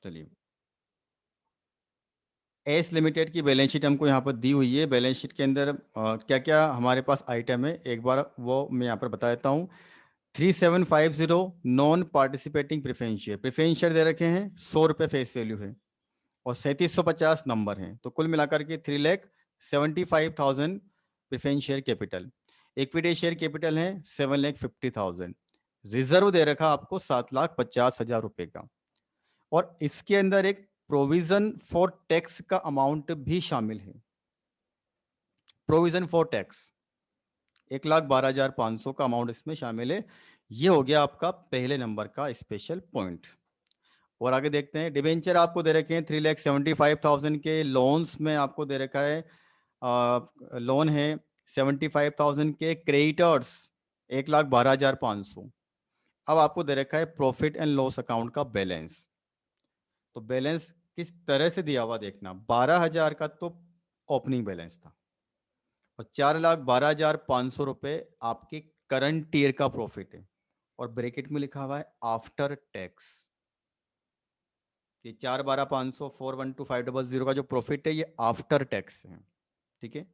चलिए, S limited की balance sheet हमको यहाँ पर दी हुई है। बैलेंस शीट के अंदर क्या क्या हमारे पास आइटम है, एक बार वो मैं यहाँ पर बता देता हूँ। 3750 non participating preference share, preference share दे रखे हैं, 100 रुपये फेस वैल्यू है और 3750 नंबर हैं, तो कुल मिलाकर के 3,75,000 preference share capital. Equity share capital है 7,50,000। रिजर्व दे रखा आपको 7,50,000 रुपए का। और इसके अंदर एक प्रोविजन फॉर टैक्स का अमाउंट भी शामिल है। प्रोविजन फॉर टैक्स 1,12,500 का अमाउंट इसमें शामिल है। ये हो गया आपका पहले नंबर का स्पेशल पॉइंट। और आगे देखते हैं, डिबेंचर आपको दे रखे हैं 3,75,000 के, लोन्स में आपको दे रखा है लोन है 75,000 के, क्रेडिटर्स 1,12,500। अब आपको दे रखा है प्रॉफिट एंड लॉस अकाउंट का बैलेंस। तो बैलेंस किस तरह से दिया हुआ देखना, 12,000 का तो ओपनिंग बैलेंस था और 4,12,500 रुपए आपके करंट ईयर का प्रॉफिट है और ब्रैकेट में लिखा हुआ है आफ्टर टैक्स। ये 4,12,500 4,12,500 का जो प्रॉफिट है ये आफ्टर टैक्स है। ठीक है,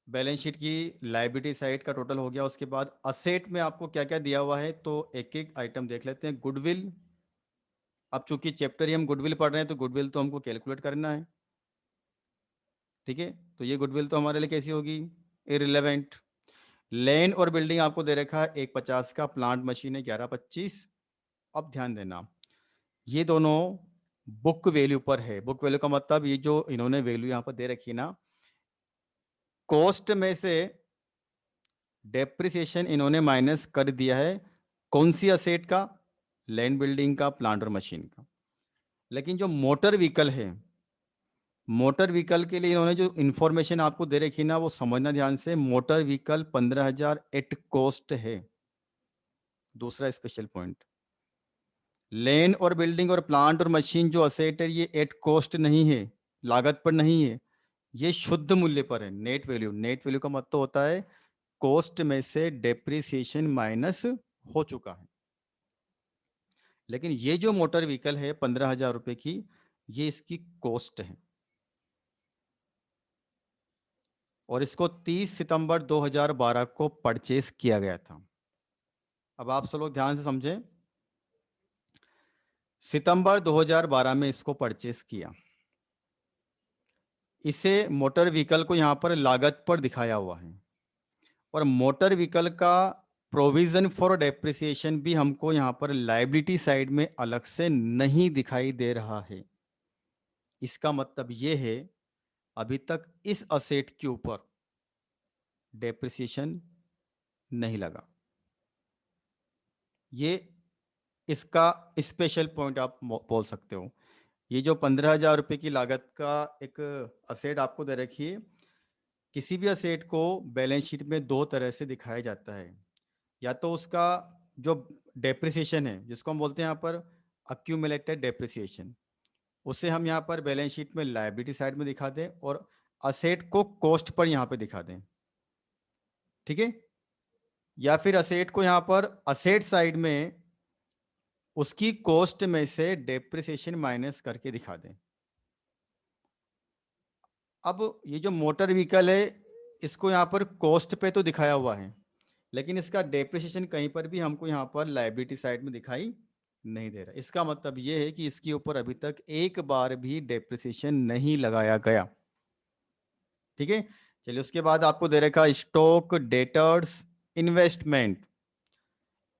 बैलेंस शीट की लायबिलिटी साइड का टोटल हो गया। उसके बाद असेट में आपको क्या क्या दिया हुआ है, तो एक एक आइटम देख लेते हैं। गुडविल, अब चूंकि चैप्टर ही हम गुडविल पढ़ रहे हैं तो गुडविल तो हमको कैलकुलेट करना है। ठीक है, तो ये गुडविल तो हमारे लिए कैसी होगी, इररिलेवेंट। लैंड और बिल्डिंग आपको दे रखा है 150 का, प्लांट मशीन है 1125। अब ध्यान देना, ये दोनों बुक वैल्यू पर है। बुक वैल्यू का मतलब ये जो इन्होंने वैल्यू यहां पर दे रखी है ना, कॉस्ट में से डेप्रिसिएशन इन्होंने माइनस कर दिया है। कौन सी असेट का, लैंड बिल्डिंग का, प्लांट और मशीन का। लेकिन जो मोटर व्हीकल है, मोटर व्हीकल के लिए इन्होंने जो इंफॉर्मेशन आपको दे रखी ना, वो समझना ध्यान से। मोटर व्हीकल 15,000 एट कॉस्ट है। दूसरा स्पेशल पॉइंट, लैंड और बिल्डिंग और प्लांट और मशीन जो असेट है ये एट कॉस्ट नहीं है, लागत पर नहीं है, ये शुद्ध मूल्य पर है, नेट वैल्यू। नेट वैल्यू का मतलब होता है कॉस्ट में से डेप्रिसिएशन माइनस हो चुका है। लेकिन ये जो मोटर व्हीकल है 15,000 रुपए की, ये इसकी कॉस्ट है और इसको 30 सितंबर 2012 को परचेस किया गया था। अब आप सब लोग ध्यान से समझें, सितंबर 2012 में इसको परचेस किया। इसे मोटर व्हीकल को यहां पर लागत पर दिखाया हुआ है और मोटर व्हीकल का प्रोविजन फॉर डेप्रिसिएशन भी हमको यहां पर लायबिलिटी साइड में अलग से नहीं दिखाई दे रहा है। इसका मतलब यह है अभी तक इस असेट के ऊपर डेप्रिसिएशन नहीं लगा। ये इसका स्पेशल पॉइंट आप बोल सकते हो। ये जो 15,000 रुपए की लागत का एक असेट आपको दे रखी है, किसी भी असेट को बैलेंस शीट में दो तरह से दिखाया जाता है। या तो उसका जो डेप्रिसिएशन है, जिसको हम बोलते हैं यहाँ पर अक्यूमुलेटेड डेप्रिसिएशन, उसे हम यहाँ पर बैलेंस शीट में लायबिलिटी साइड में दिखा दें और असेट को कॉस्ट पर यहाँ पे दिखा दें। ठीक है, या फिर असेट को यहाँ पर असेट साइड में उसकी कॉस्ट में से डेप्रिसिएशन माइनस करके दिखा दें। अब ये जो मोटर व्हीकल है, इसको यहाँ पर कॉस्ट पे तो दिखाया हुआ है, लेकिन इसका डेप्रिसिएशन कहीं पर भी हमको यहाँ पर लायबिलिटी साइड में दिखाई नहीं दे रहा। इसका मतलब ये है कि इसके ऊपर अभी तक एक बार भी डेप्रिसिएशन नहीं लगाया गया। ठीक है, चलिए उसके बाद आपको दे रखा स्टॉक, डेटर्स, इन्वेस्टमेंट।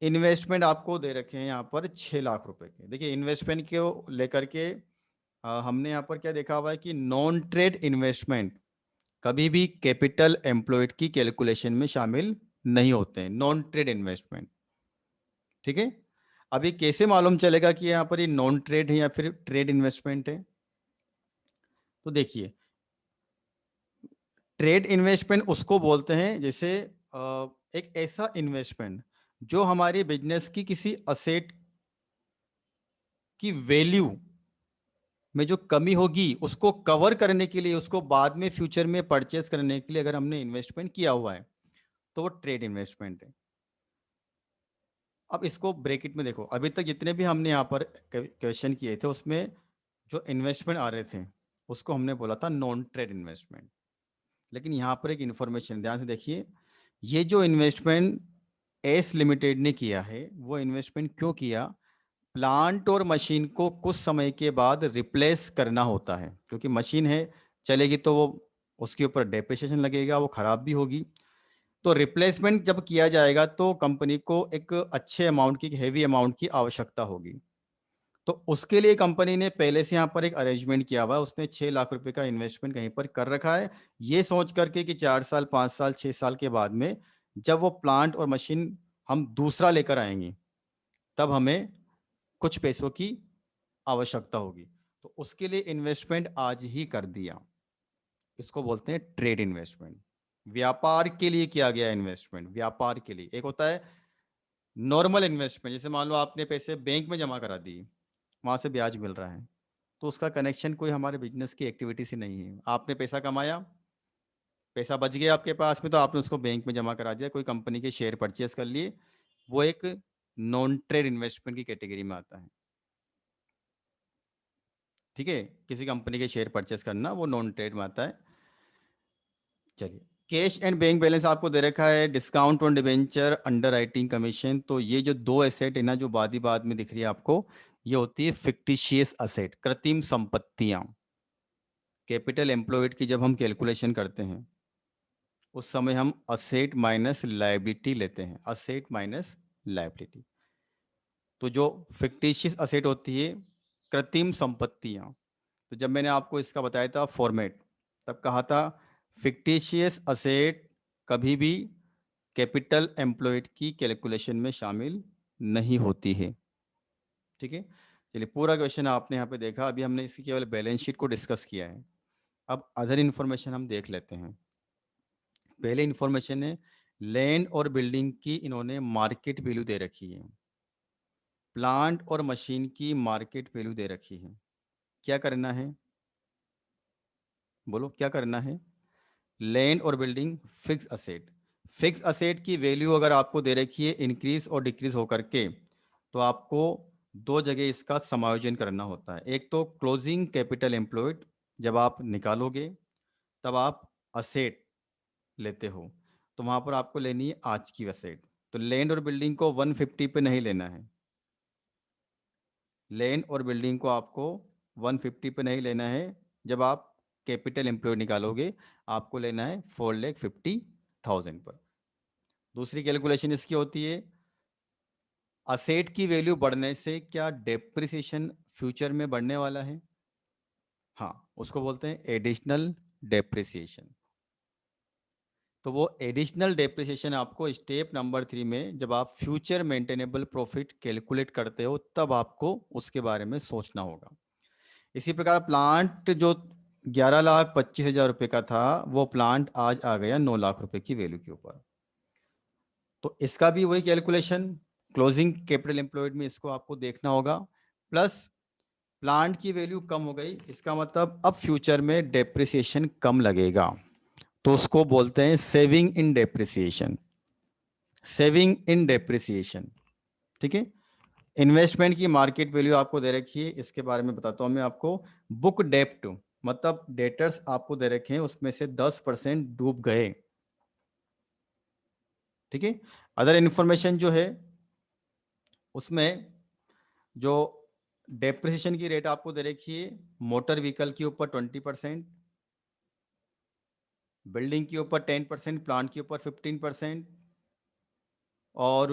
इन्वेस्टमेंट आपको दे रखे हैं यहाँ पर 6 लाख रुपए के। देखिए, इन्वेस्टमेंट को लेकर के हमने यहाँ पर क्या देखा हुआ है कि नॉन ट्रेड इन्वेस्टमेंट कभी भी कैपिटल एम्प्लॉयड की कैलकुलेशन में शामिल नहीं होते हैं, नॉन ट्रेड इन्वेस्टमेंट। ठीक है, अभी कैसे मालूम चलेगा कि यहाँ पर ये नॉन ट्रेड है या फिर ट्रेड इन्वेस्टमेंट है, तो देखिए, ट्रेड इन्वेस्टमेंट उसको बोलते हैं जैसे एक ऐसा इन्वेस्टमेंट जो हमारी बिजनेस की किसी असेट की वैल्यू में जो कमी होगी उसको कवर करने के लिए, उसको बाद में फ्यूचर में परचेस करने के लिए अगर हमने इन्वेस्टमेंट किया हुआ है तो वो ट्रेड इन्वेस्टमेंट है। अब इसको ब्रैकेट में देखो, अभी तक जितने भी हमने यहाँ पर क्वेश्चन किए थे उसमें जो इन्वेस्टमेंट आ रहे थे उसको हमने बोला था नॉन ट्रेड इन्वेस्टमेंट। लेकिन यहाँ पर एक इन्फॉर्मेशन ध्यान से देखिए, ये जो इन्वेस्टमेंट एस लिमिटेड ने किया है वो इन्वेस्टमेंट क्यों किया? प्लांट और मशीन को कुछ समय के बाद रिप्लेस करना होता है, क्योंकि मशीन है चलेगी तो वो उसके ऊपर डेप्रिसिएशन लगेगा, वो खराब भी होगी। तो रिप्लेसमेंट जब किया जाएगा तो कंपनी को एक अच्छे अमाउंट की, हैवी अमाउंट की आवश्यकता होगी। तो उसके लिए कंपनी ने पहले से यहाँ पर एक अरेंजमेंट किया हुआ है, उसने 6 लाख रुपए का इन्वेस्टमेंट कहीं पर कर रखा है, ये सोच करके कि 4 साल 5 साल 6 साल के बाद में जब वो प्लांट और मशीन हम दूसरा लेकर आएंगे तब हमें कुछ पैसों की आवश्यकता होगी, तो उसके लिए इन्वेस्टमेंट आज ही कर दिया। इसको बोलते हैं ट्रेड इन्वेस्टमेंट। व्यापार के लिए किया गया इन्वेस्टमेंट, व्यापार के लिए। एक होता है नॉर्मल इन्वेस्टमेंट, जैसे मान लो आपने पैसे बैंक में जमा करा दिए, वहां से ब्याज मिल रहा है, तो उसका कनेक्शन कोई हमारे बिजनेस की एक्टिविटी से नहीं है। आपने पैसा कमाया, पैसा बच गया आपके पास में, तो आपने उसको बैंक में जमा करा दिया, कोई कंपनी के शेयर परचेस कर लिए, वो एक नॉन ट्रेड इन्वेस्टमेंट की कैटेगरी में आता है। ठीक है, किसी कंपनी के शेयर परचेस करना वो नॉन ट्रेड में आता है। चलिए, कैश एंड बैंक बैलेंस आपको दे रखा है, discount on debenture, under writing commission. तो ये जो दो एसेट है ना जो बादी बाद में दिख रही है आपको, ये होती है फिक्टिशियस असेट, कृत्रिम संपत्तियां। कैपिटल एम्प्लॉयड की जब हम कैलकुलेशन करते हैं उस समय हम असेट माइनस लायबिलिटी लेते हैं, असेट माइनस लायबिलिटी। तो जो फिक्टिशियस असेट होती है, कृत्रिम संपत्तियां, तो जब मैंने आपको इसका बताया था फॉर्मेट, तब कहा था फिक्टिशियस असेट कभी भी कैपिटल एम्प्लॉयड की कैलकुलेशन में शामिल नहीं होती है। ठीक है, चलिए पूरा क्वेश्चन आपने यहाँ पे देखा, अभी हमने इसकी केवल बैलेंस शीट को डिस्कस किया है। अब अदर इन्फॉर्मेशन हम देख लेते हैं। पहले इन्फॉर्मेशन है लैंड और बिल्डिंग की इन्होंने मार्केट वैल्यू दे रखी है, प्लांट और मशीन की मार्केट वैल्यू दे रखी है। क्या करना है, बोलो क्या करना है? लैंड और building fix asset, fix asset की वैल्यू अगर आपको दे रखी है इंक्रीज और डिक्रीज होकर के, तो आपको दो जगह इसका समायोजन करना होता है। एक तो क्लोजिंग कैपिटल एम्प्लॉयड, जब आप निकालोगे तब आप असेट लेते हो, तो वहां पर आपको लेनी है आज की असेट। तो लैंड और बिल्डिंग को 150 पे नहीं लेना है, लैंड और बिल्डिंग को आपको 150 पे नहीं लेना है। जब आप कैपिटल एम्प्लॉय निकालोगे आपको लेना है 4,50,000 पर। दूसरी कैलकुलेशन इसकी होती है असेट की वैल्यू बढ़ने से क्या डेप्रिसिएशन फ्यूचर में बढ़ने वाला है? हाँ, उसको बोलते हैं एडिशनल डेप्रिसिएशन। तो वो एडिशनल डेप्रिसिएशन आपको स्टेप नंबर 3 में जब आप फ्यूचर मेंटेनेबल प्रॉफिट कैलकुलेट करते हो तब आपको उसके बारे में सोचना होगा। इसी प्रकार प्लांट जो 11,25,000 रुपए का था, वो प्लांट आज आ गया 9 लाख रुपए की वैल्यू के ऊपर। तो इसका भी वही कैलकुलेशन, क्लोजिंग कैपिटल एम्प्लॉयड में इसको आपको देखना होगा। प्लस प्लांट की वैल्यू कम हो गई, इसका मतलब अब फ्यूचर में डेप्रिसिएशन कम लगेगा, तो उसको बोलते हैं saving in depreciation, saving in depreciation. ठीक है, इन्वेस्टमेंट की मार्केट वैल्यू आपको दे रखी है, इसके बारे में बताता हूं मैं आपको। बुक डेप्ट मतलब डेटर्स आपको दे रखे हैं, उसमें से 10% डूब गए। ठीक है, अदर इंफॉर्मेशन जो है उसमें जो डेप्रिसिएशन की रेट आपको दे रखी है, मोटर व्हीकल के ऊपर 20%, बिल्डिंग के ऊपर 10%, प्लांट के ऊपर 15%, और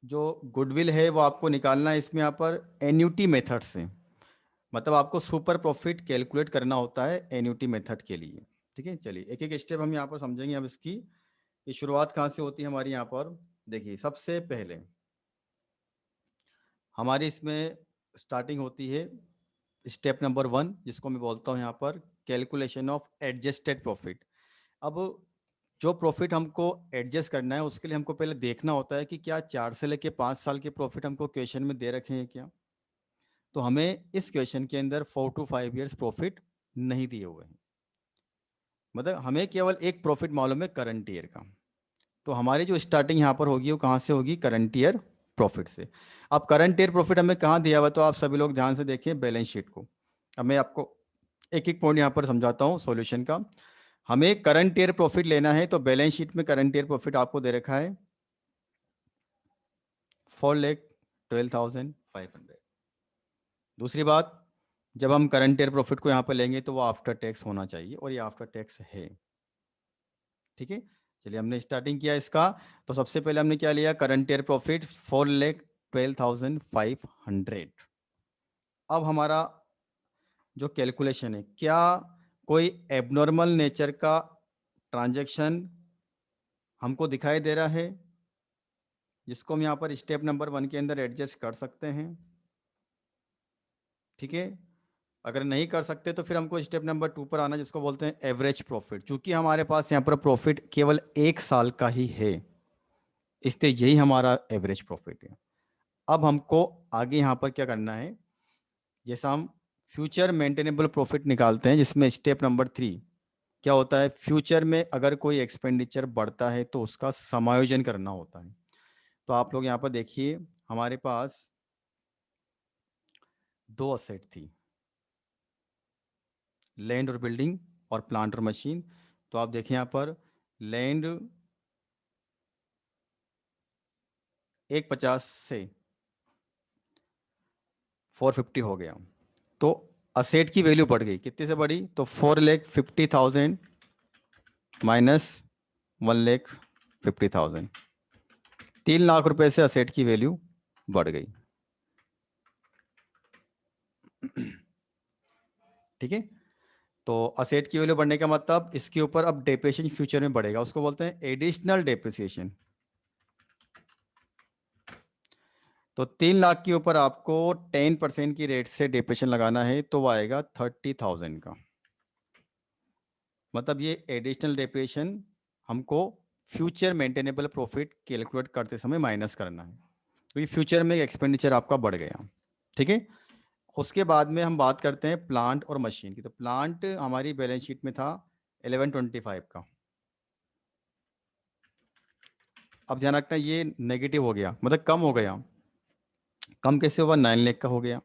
जो गुडविल है वो आपको निकालना है इसमें यहाँ पर एन्यूटी मेथड से, मतलब आपको सुपर प्रॉफिट कैलकुलेट करना होता है एन्यूटी मेथड के लिए। ठीक है, चलिए एक एक स्टेप हम यहाँ पर समझेंगे। अब इसकी ये शुरुआत कहाँ से होती है हमारी यहाँ पर, देखिए सबसे पहले हमारी इसमें स्टार्टिंग होती है स्टेप नंबर 1, जिसको मैं बोलता हूँ यहाँ पर कैलकुलेशन ऑफ एडजस्टेड प्रॉफिट। अब जो प्रॉफिट हमको एडजस्ट करना है उसके लिए हमको पहले देखना होता है कि क्या 4 से लेके 5 साल के प्रॉफिट हमको क्वेश्चन में दे रखे हैं क्या। तो हमें इस क्वेश्चन के अंदर 4 to 5 ईयर्स प्रॉफिट नहीं दिए हुए हैं, मतलब हमें केवल एक प्रॉफिट मालूम है करंट ईयर का। तो हमारी जो स्टार्टिंग यहाँ पर होगी वो कहाँ से होगी, करंट ईयर प्रॉफिट से। अब करंट ईयर प्रॉफिट हमें कहाँ दिया हुआ, तो आप सभी लोग ध्यान से देखिए बैलेंस शीट को। अब मैं आपको एक एक पॉइंट यहाँ पर समझाता हूँ सॉल्यूशन का। हमें करंट ईयर प्रॉफिट लेना है, तो बैलेंस शीट में करंट ईयर प्रॉफिट आपको दे रखा है 4,12,500। दूसरी बात, जब हम करंट ईयर प्रॉफिट को यहाँ पर लेंगे तो वो आफ्टर टैक्स होना चाहिए, और ये आफ्टर टैक्स है। ठीक है, चलिए हमने स्टार्टिंग किया इसका। तो सबसे पहले हमने क्या लिया, करंट ईयर प्रॉफिट 4,12,500। अब हमारा जो कैलकुलेशन है, क्या कोई एबनॉर्मल नेचर का ट्रांजैक्शन हमको दिखाई दे रहा है जिसको हम यहाँ पर स्टेप नंबर 1 के अंदर एडजस्ट कर सकते हैं? ठीक है, अगर नहीं कर सकते तो फिर हमको स्टेप नंबर 2 पर आना, जिसको बोलते हैं एवरेज प्रॉफिट। चूंकि हमारे पास यहाँ पर प्रॉफिट केवल 1 साल का ही है, इसलिए यही हमारा एवरेज प्रॉफिट है। अब हमको आगे यहाँ पर क्या करना है, जैसा हम फ्यूचर मेंटेनेबल प्रॉफिट निकालते हैं, जिसमें स्टेप नंबर 3 क्या होता है, फ्यूचर में अगर कोई एक्सपेंडिचर बढ़ता है तो उसका समायोजन करना होता है। तो आप लोग यहाँ पर देखिए, हमारे पास 2 असेट थी, लैंड और बिल्डिंग, और प्लांट और मशीन। तो आप देखिए यहाँ पर लैंड 150 से 450 हो गया, तो असेट की वैल्यू बढ़ गई, कितने से बढ़ी, तो 4,50,000 माइनस 1,50,000, 3 लाख रुपए से असेट की वैल्यू बढ़ गई। ठीक है, तो असेट की वैल्यू बढ़ने का मतलब इसके ऊपर अब डेप्रिसिएशन फ्यूचर में बढ़ेगा, उसको बोलते हैं एडिशनल डेप्रिसिएशन। तो 3 लाख के ऊपर आपको 10% की रेट से डेप्रिसिएशन लगाना है, तो वो आएगा 30,000 का। मतलब ये एडिशनल डेप्रिसिएशन हमको फ्यूचर मेंटेनेबल प्रॉफिट कैलकुलेट करते समय माइनस करना है, क्योंकि फ्यूचर में एक्सपेंडिचर आपका बढ़ गया। ठीक है, उसके बाद में हम बात करते हैं प्लांट और मशीन की। तो प्लांट हमारी बैलेंस शीट में था 1125 का। अब ध्यान रखना, ये नेगेटिव हो गया, मतलब कम हो गया। कम कैसे हुआ, 9 लाख का हो गया।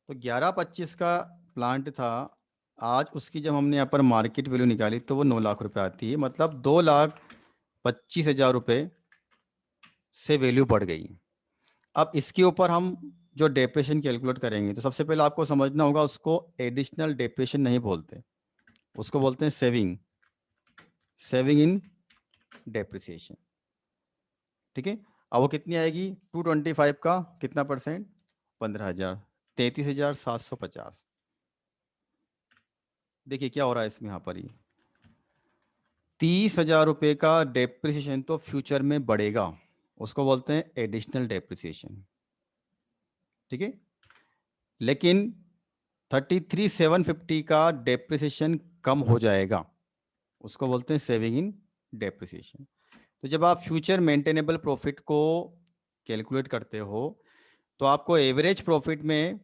तो 1125 का प्लांट था, आज उसकी जब हमने यहाँ पर मार्केट वैल्यू निकाली तो वो 9 लाख रुपए आती है, मतलब 2,25,000 रुपये से वैल्यू बढ़ गई। अब इसके ऊपर हम जो डेप्रेशन कैलकुलेट करेंगे, तो सबसे पहले आपको समझना होगा, उसको एडिशनल डेप्रेशन नहीं बोलते, उसको बोलते हैं सेविंग, सेविंग इन डेप्रिसिएशन। ठीक है, अब वो कितनी आएगी, 225 का कितना परसेंट, 15,000, 33,750। देखिए क्या हो रहा है इसमें, यहाँ पर ही 30,000 रुपये का डेप्रिसिएशन तो फ्यूचर में बढ़ेगा, उसको बोलते हैं एडिशनल डेप्रिसिएशन। ठीक है, लेकिन 33,750 का डेप्रिसिएशन कम हो जाएगा, उसको बोलते हैं सेविंग इन डेप्रिसिएशन। तो जब आप फ्यूचर मेंटेनेबल प्रॉफिट को कैलकुलेट करते हो, तो आपको एवरेज प्रॉफिट में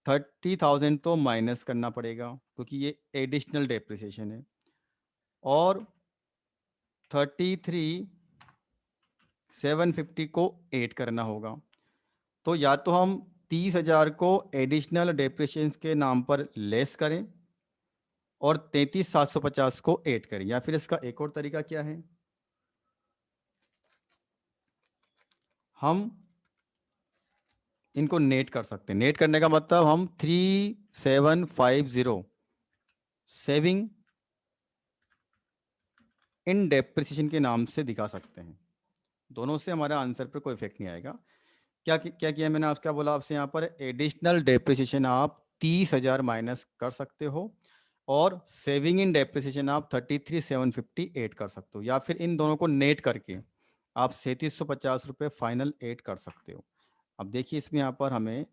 30,000 तो माइनस करना पड़ेगा, क्योंकि ये एडिशनल डेप्रिसिएशन है, और 33,750 को ऐड करना होगा। तो या तो हम 30,000 को एडिशनल डेप्रिसिएशन के नाम पर लेस करें और 33,750 को ऐड करें, या फिर इसका एक और तरीका क्या है, हम इनको नेट कर सकते हैं। नेट करने का मतलब हम 3,750 सेविंग इन डेप्रिसिएशन के नाम से दिखा सकते हैं। दोनों से हमारा आंसर पर कोई इफेक्ट नहीं आएगा। क्या क्या किया मैंने, आप क्या बोला आपसे, यहाँ पर एडिशनल डेप्रिसिएशन आप 30,000 माइनस कर सकते हो, और सेविंग इन डेप्रिसिएशन आप 33,750 ऐड कर सकते हो, या फिर इन दोनों को नेट करके आप 3,750 रुपये फाइनल ऐड कर सकते हो। अब देखिए इसमें यहाँ पर हमें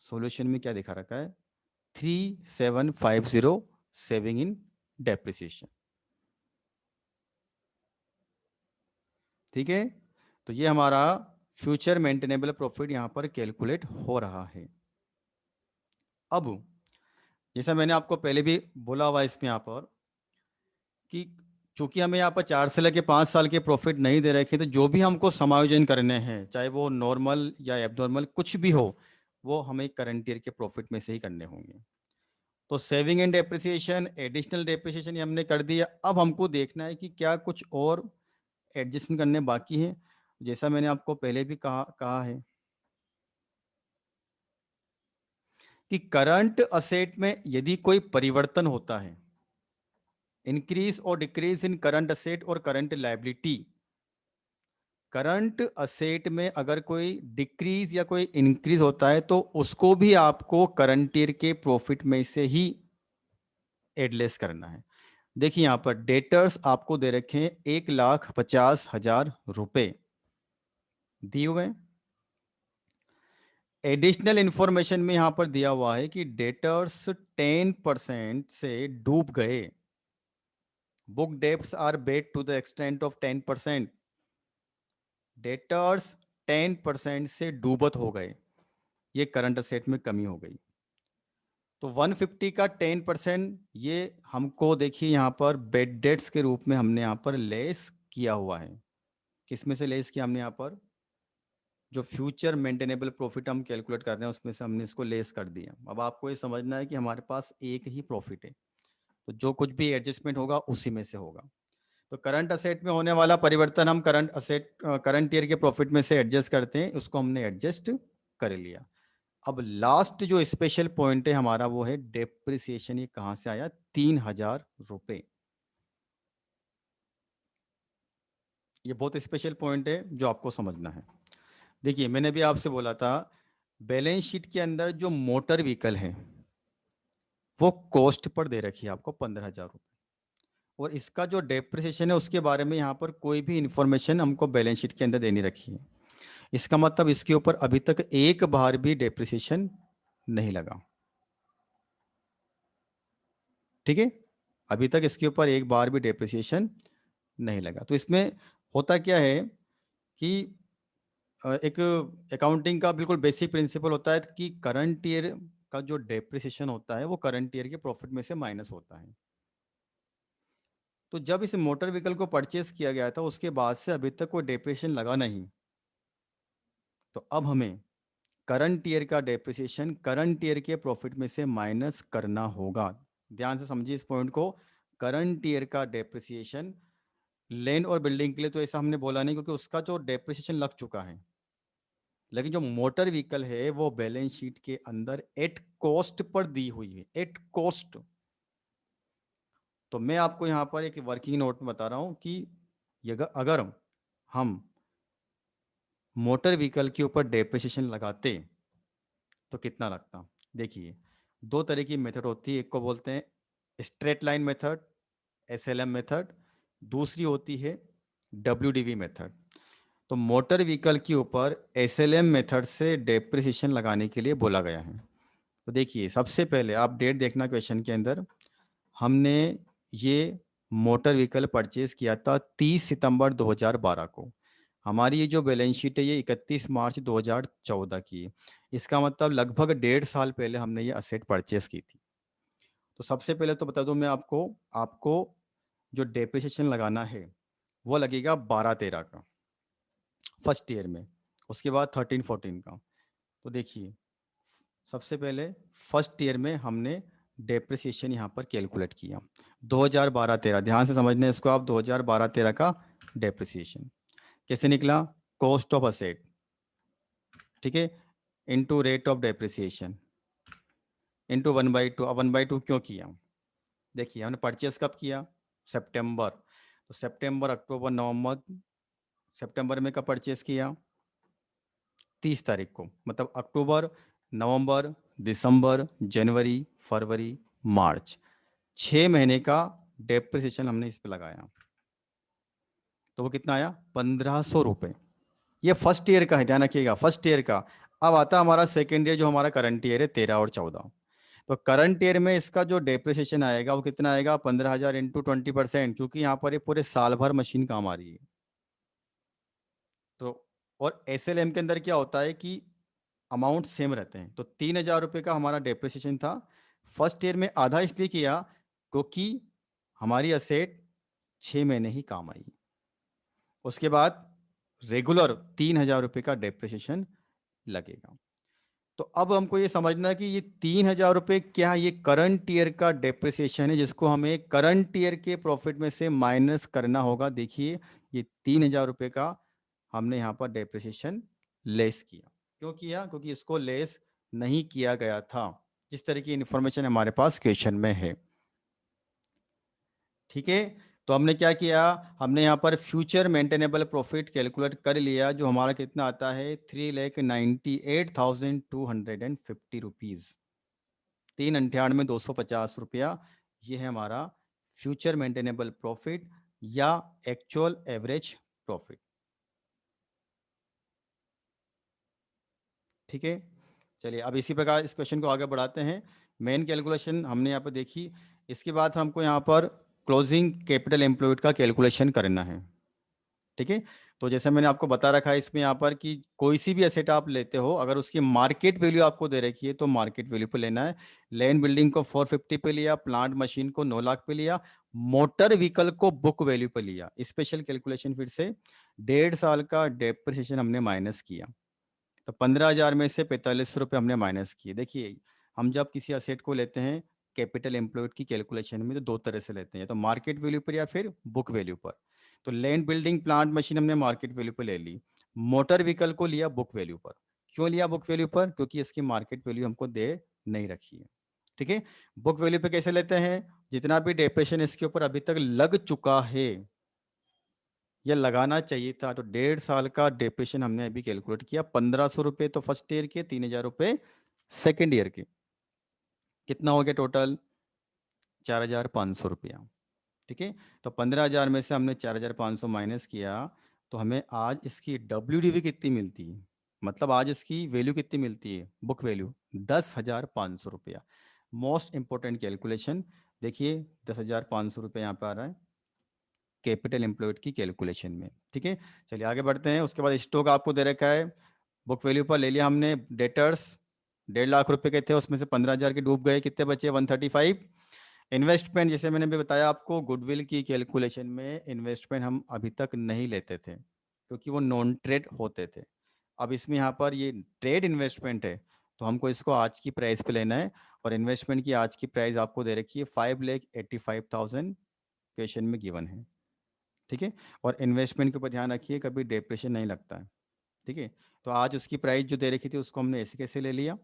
सॉल्यूशन में क्या दिखा रखा है, 3,750 सेविंग इन डेप्रिसिएशन। ठीक है, तो ये हमारा फ्यूचर मेंटेनेबल प्रॉफिट यहाँ पर कैलकुलेट हो रहा है। अब जैसा मैंने आपको पहले भी बोला हुआ है इसमें यहाँ पर, कि चूंकि हमें यहाँ पर 4 से लेके 5 साल के प्रॉफिट नहीं दे रखे, तो जो भी हमको समायोजन करने हैं, चाहे वो नॉर्मल या एबनॉर्मल कुछ भी हो, वो हमें करंट ईयर के प्रॉफिट में से ही करने होंगे। तो saving and depreciation, additional depreciation हमने कर दिया। अब हमको देखना है कि क्या कुछ और एडजस्टमेंट करने बाकी है। जैसा मैंने आपको पहले भी कहा है कि करंट असेट में यदि कोई परिवर्तन होता है, इंक्रीज और डिक्रीज इन करंट असेट और करंट लायबिलिटी, करंट असेट में अगर कोई डिक्रीज या कोई इंक्रीज होता है तो उसको भी आपको करंट ईयर के प्रॉफिट में से ही एडलेस करना है। देखिए यहां पर डेटर्स आपको दे रखे हैं 1,50,000 रुपए दिए हुए हैं। एडिशनल इंफॉर्मेशन में यहां पर दिया हुआ है कि डेटर्स 10% से डूब गए। Book debts are bad to the extent of 10%। Debtors 10% से डूबत हो गए, ये करंट असेट में कमी हो गई। तो 150 का 10% ये हमको देखिए यहाँ पर बेड डेट्स के रूप में हमने यहाँ पर लेस किया हुआ है। किस में से लेस किया हमने यहाँ पर? जो फ्यूचर मेंटेनेबल प्रॉफिट हम कैलकुलेट कर रहे हैं उसमें से हमने इसको लेस कर दिया। अब आपको ये समझना है कि हमारे पास एक ही प्रॉफिट है, तो जो कुछ भी एडजस्टमेंट होगा उसी में से होगा। तो करंट असेट में होने वाला परिवर्तन हम करंट ईयर के प्रॉफिट में से एडजस्ट करते हैं, उसको हमने एडजस्ट कर लिया। अब लास्ट जो स्पेशल पॉइंट है हमारा वो है डेप्रिसिएशन। ये कहां से आया? 3,000 रुपए। ये बहुत स्पेशल पॉइंट है जो आपको समझना है। देखिए मैंने भी आपसे बोला था, बैलेंस शीट के अंदर जो मोटर व्हीकल है वो कॉस्ट पर दे रखी है आपको 15,000 रुपए, और इसका जो डेप्रिसिएशन है उसके बारे में यहाँ पर कोई भी इंफॉर्मेशन हमको बैलेंस शीट के अंदर देनी रखी है। इसका मतलब इसके ऊपर अभी तक एक बार भी डेप्रिसिएशन नहीं लगा। ठीक है, अभी तक इसके ऊपर एक बार भी डेप्रिसिएशन नहीं लगा। तो इसमें होता क्या है कि एक अकाउंटिंग का बिल्कुल बेसिक प्रिंसिपल होता है कि करंट ईयर का जो डेप्रिसिएशन होता है वो करंट ईयर के प्रॉफिट में से माइनस होता है। तो जब इस मोटर व्हीकल को परचेस किया गया था उसके बाद से अभी तक कोई डेप्रिसिएशन लगा नहीं, तो अब हमें करंट ईयर का डेप्रिसिएशन करंट ईयर के प्रॉफिट में से माइनस करना होगा। ध्यान से समझिए इस पॉइंट को। करंट ईयर का डेप्रिसिएशन लैंड और बिल्डिंग के लिए तो ऐसा हमने बोला नहीं, क्योंकि उसका जो डेप्रिसिएशन लग चुका है। लेकिन जो मोटर व्हीकल है वो बैलेंस शीट के अंदर एट कॉस्ट पर दी हुई है, एट कॉस्ट। तो मैं आपको यहाँ पर एक वर्किंग नोट में बता रहा हूँ कि अगर हम मोटर व्हीकल के ऊपर डेप्रिसिएशन लगाते तो कितना लगता। देखिए दो तरह की मेथड होती है, एक को बोलते हैं straight line method, SLM method, दूसरी होती है डब्ल्यूडीवी मेथड। तो मोटर व्हीकल के ऊपर एसएलएम मेथड से डेप्रिसिएशन लगाने के लिए बोला गया है। तो देखिए सबसे पहले आप डेट देखना क्वेश्चन के अंदर, हमने ये मोटर व्हीकल परचेज किया था 30 सितंबर 2012 को। हमारी ये जो बैलेंस शीट है ये 31 मार्च 2014 की है। इसका मतलब लगभग 1.5 साल पहले हमने ये असेट परचेज की थी। तो सबसे पहले तो बता दूं मैं आपको आपको जो डेप्रिसिएशन लगाना है वो लगेगा 12-13 का फर्स्ट ईयर में, उसके बाद 13-14 का। तो देखिए सबसे पहले फर्स्ट ईयर में हमने डेप्रिसिएशन यहाँ पर कैलकुलेट किया 2012-13। ध्यान से समझना है इसको आप, 2012-13 का डेप्रिसिएशन कैसे निकला? कॉस्ट ऑफ असेट, ठीक है, into rate of depreciation into 1/2। अब 1/2 क्यों किया? देखिए हमने परचेस कब किया? सितंबर। तो सितंबर, अक्टूबर, नवंबर, सितंबर में कब परचेस किया? 30 तारीख को। मतलब अक्टूबर, नवंबर, दिसंबर, जनवरी, फरवरी, मार्च, 6 महीने का डेप्रिसिएशन हमने इस पे लगाया। तो वो कितना आया? 1,500 रुपये। ये फर्स्ट ईयर का है, ध्यान रखिएगा, फर्स्ट ईयर का। अब आता हमारा सेकेंड ईयर जो हमारा करंट ईयर है 13 और 14। तो करंट ईयर में इसका जो डेप्रिसिएशन आएगा वो कितना आएगा? 15,000 इंटू 20%, क्योंकि यहाँ पर ये पूरे साल भर मशीन काम आ रही है। तो और एसएलएम के अंदर क्या होता है कि अमाउंट सेम रहते हैं। तो 3,000 रुपये का हमारा डेप्रिसिएशन था। फर्स्ट ईयर में आधा इसलिए किया क्योंकि हमारी असेट 6 महीने ही काम आएगी। उसके बाद रेगुलर 3,000 रुपये का डेप्रिसिएशन लगेगा। तो अब हमको ये समझना है कि ये 3,000 रुपये क्या ये करंट ईयर का डेप्रिसिएशन है, जिसको हमें करंट ईयर के प्रॉफिट में से माइनस करना होगा। देखिए ये 3,000 रुपये का हमने यहाँ पर डेप्रिसिएशन लेस किया। क्यों किया? क्योंकि इसको लेस नहीं किया गया था, जिस तरह की इंफॉर्मेशन हमारे पास क्वेश्चन में है। ठीक है, तो हमने क्या किया, हमने यहाँ पर फ्यूचर मेंटेनेबल प्रॉफिट कैलकुलेट कर लिया, जो हमारा कितना आता है 3,98,250 रुपीज, 3,98,250 रुपया। ये है हमारा फ्यूचर मेंटेनेबल प्रॉफिट या एक्चुअल एवरेज प्रॉफिट। ठीक है, चलिए अब इसी प्रकार इस क्वेश्चन को आगे बढ़ाते हैं। मेन कैलकुलेशन हमने यहाँ पर देखी, इसके बाद हमको यहाँ पर क्लोजिंग कैपिटल एम्प्लॉयड का कैलकुलेशन करना है। ठीक है, तो जैसे मैंने आपको बता रखा है इसमें यहाँ पर कि कोई सी भी एसेट आप लेते हो, अगर उसकी मार्केट वैल्यू आपको दे रखी है तो मार्केट वैल्यू पे लेना है। लैंड बिल्डिंग को 450 पे लिया, प्लांट मशीन को 9 लाख पे लिया, मोटर व्हीकल को बुक वैल्यू पे लिया। स्पेशल कैलकुलेशन फिर से 1.5 साल का डेप्रिसिएशन हमने माइनस किया, तो 15,000 में से 45 रुपये हमने माइनस किए। देखिए हम जब किसी असेट को लेते हैं कैपिटल एम्प्लॉयड की कैलकुलेशन में, तो दो तरह से लेते हैं, तो मार्केट वैल्यू पर या फिर बुक वैल्यू पर। तो लैंड बिल्डिंग प्लांट मशीन हमने मार्केट वैल्यू पर ले ली, मोटर व्हीकल को लिया बुक वैल्यू पर। क्यों लिया बुक वैल्यू पर? क्योंकि इसकी मार्केट वैल्यू हमको दे नहीं रखी है। ठीक है, बुक वैल्यू पे कैसे लेते हैं, जितना भी डेप्रेशन इसके ऊपर अभी तक लग चुका है या लगाना चाहिए था, तो 1.5 साल का डेप्रेशन हमने अभी कैलकुलेट किया। 1,500 रुपये तो फर्स्ट ईयर के, 3,000 रुपये सेकेंड ईयर के, कितना हो गया टोटल 4,500 रुपया। ठीक है, तो 15,000 में से हमने 4,500 माइनस किया, तो हमें आज इसकी WDV कितनी मिलती है, मतलब आज इसकी वैल्यू कितनी मिलती है, बुक वैल्यू 10,500 रुपया। मोस्ट इंपॉर्टेंट कैलकुलेशन देखिए, 10,500 रुपये यहाँ पे आ रहा है कैपिटल एम्प्लॉयड की कैलकुलेशन में। ठीक है, चलिए आगे बढ़ते हैं। उसके बाद स्टॉक आपको दे रखा है, बुक वैल्यू पर ले लिया हमने। डेटर्स 1.5 लाख रुपए के थे, उसमें से 15,000 के डूब गए, कितने बचे 135। इन्वेस्टमेंट जैसे मैंने भी बताया आपको, गुडविल की कैलकुलेशन में इन्वेस्टमेंट हम अभी तक नहीं लेते थे क्योंकि वो नॉन ट्रेड होते थे। अब इसमें यहाँ पर ये ट्रेड इन्वेस्टमेंट है, तो हमको इसको आज की प्राइस पे लेना है, और इन्वेस्टमेंट की आज की प्राइस आपको दे रखी है 5,85,000 क्वेश्चन में गिवन है। ठीक है, और इन्वेस्टमेंट के ऊपर ध्यान रखिए, कभी डिप्रेशन नहीं लगता है। ठीक है, तो आज उसकी प्राइस जो दे रखी थी उसको हमने ऐसे कैसे ले लिया,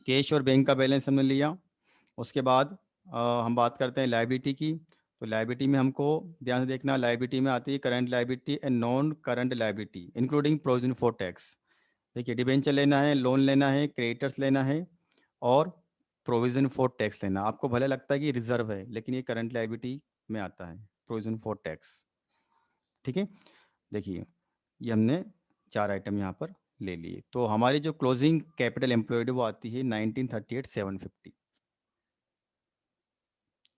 कैश और बैंक का बैलेंस हमने लिया। उसके बाद हम बात करते हैं लायबिलिटी की। तो लायबिलिटी में हमको ध्यान से देखना, लायबिलिटी में आती है current liability and non current liability including provision for tax. देखिए डिबेंचर लेना है, लोन लेना है, क्रेडिटर्स लेना है, और प्रोविजन फॉर टैक्स लेना। आपको भले लगता है कि रिजर्व है, लेकिन ये करंट लायबिलिटी में आता है, प्रोविजन फॉर टैक्स। ठीक है, देखिए ये हमने 4 आइटम यहाँ पर ले लिए। तो हमारी जो क्लोजिंग कैपिटल एम्प्लॉयड वो आती है 1938,750।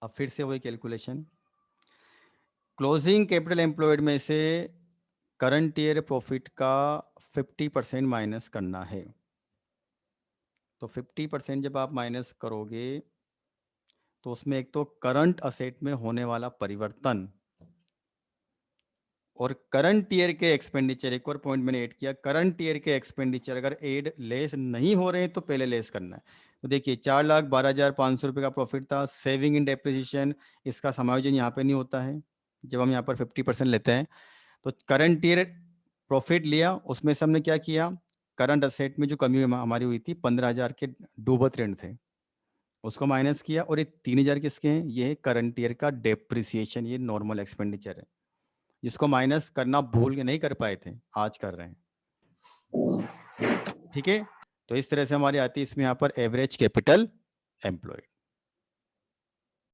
अब फिर से वही कैलकुलेशन, क्लोजिंग कैपिटल एम्प्लॉयड में से करंट ईयर प्रॉफिट का 50% माइनस करना है। तो 50% जब आप माइनस करोगे, तो उसमें एक तो करंट असेट में होने वाला परिवर्तन और करंट ईयर के एक्सपेंडिचर, एक और पॉइंट मैंने ऐड किया, करंट ईयर के एक्सपेंडिचर अगर एड लेस नहीं हो रहे हैं तो पहले लेस करना है। तो देखिए 4,12,500 रुपये का प्रॉफिट था, सेविंग इन डेप्रिसिएशन, इसका समायोजन यहाँ पे नहीं होता है जब हम यहाँ पर 50% लेते हैं। तो करंट ईयर प्रॉफिट लिया, उसमें से हमने क्या किया, करंट असेट में जो कमी हमारी हुई थी 15,000 के डूबत ऋण थे, उसको माइनस किया, और ये 3,000 किसके हैं, ये है करंट ईयर का डेप्रिसिएशन, ये नॉर्मल एक्सपेंडिचर है जिसको माइनस करना भूल के नहीं कर पाए थे, आज कर रहे हैं। ठीक है, तो इस तरह से हमारी आती है इसमें यहाँ पर एवरेज कैपिटल एम्प्लॉयड।